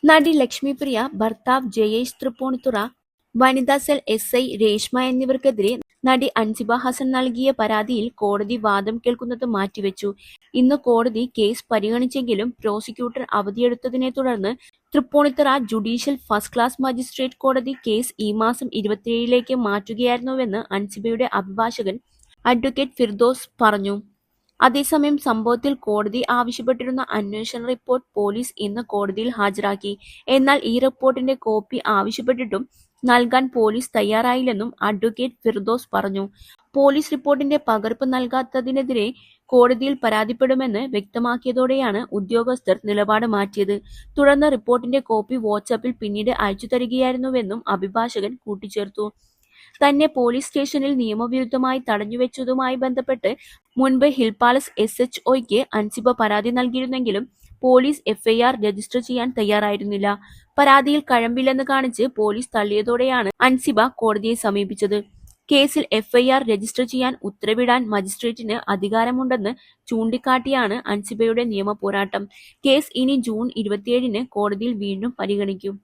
നടി ലക്ഷ്മിപ്രിയ, ഭർത്താവ് ജയേഷ് തൃപ്പൂണിത്തുറ, വനിതാ സെൽ എസ്ഐ രേഷ്മ എന്നിവർക്കെതിരെ നടി അൻസിബ ഹസൻ നൽകിയ പരാതിയിൽ കോടതി വാദം കേൾക്കുന്നത് മാറ്റിവെച്ചു. ഇന്ന് കോടതി കേസ് പരിഗണിച്ചെങ്കിലും പ്രോസിക്യൂട്ടർ അവധിയെടുത്തതിനെ തുടർന്ന് Thrippunithura judicial first class magistrate കോടതി കേസ് ഈ മാസം 27ലേക്ക് മാറ്റുകയായിരുന്നുവെന്ന് അൻസിബയുടെ അഭിഭാഷകൻ അഡ്വക്കേറ്റ് ഫിർദോസ് പറഞ്ഞു. അതേസമയം സംഭവത്തിൽ കോടതി ആവശ്യപ്പെട്ടിരുന്ന അന്വേഷണ റിപ്പോർട്ട് പോലീസ് ഇന്ന് കോടതിയിൽ ഹാജരാക്കി. എന്നാൽ ഈ റിപ്പോർട്ടിന്റെ കോപ്പി ആവശ്യപ്പെട്ടിട്ടും നൽകാൻ പോലീസ് തയ്യാറായില്ലെന്നും അഡ്വക്കേറ്റ് ഫിർദോസ് പറഞ്ഞു. പോലീസ് റിപ്പോർട്ടിന്റെ പകർപ്പ് നൽകാത്തതിനെതിരെ കോടതിയിൽ പരാതിപ്പെടുമെന്ന് വ്യക്തമാക്കിയതോടെയാണ് ഉദ്യോഗസ്ഥർ നിലപാട് മാറ്റിയത്. തുടർന്ന് റിപ്പോർട്ടിന്റെ കോപ്പി വാട്സാപ്പിൽ പിന്നീട് അയച്ചു തരികയായിരുന്നുവെന്നും അഭിഭാഷകൻ കൂട്ടിച്ചേർത്തു. തന്നെ പോലീസ് സ്റ്റേഷനിൽ നിയമവിരുദ്ധമായി തടഞ്ഞുവെച്ചതുമായി ബന്ധപ്പെട്ട് മുൻപ് ഹിൽ പാലസ് SHOയ്ക്ക് അൻസിബ പരാതി നൽകിയിരുന്നെങ്കിലും പോലീസ് FIR രജിസ്റ്റർ ചെയ്യാൻ തയ്യാറായിരുന്നില്ല. പരാതിയിൽ കഴമ്പില്ലെന്ന് കാണിച്ച് പോലീസ് തള്ളിയതോടെയാണ് അൻസിബ കോടതിയെ സമീപിച്ചത്. കേസിൽ FIR രജിസ്റ്റർ ചെയ്യാൻ ഉത്തരവിടാൻ മജിസ്ട്രേറ്റിന് അധികാരമുണ്ടെന്ന് ചൂണ്ടിക്കാട്ടിയാണ് അൻസിബയുടെ നിയമപോരാട്ടം. കേസ് ഇനി ജൂൺ 27-ന് കോടതിയിൽ വീണ്ടും പരിഗണിക്കും.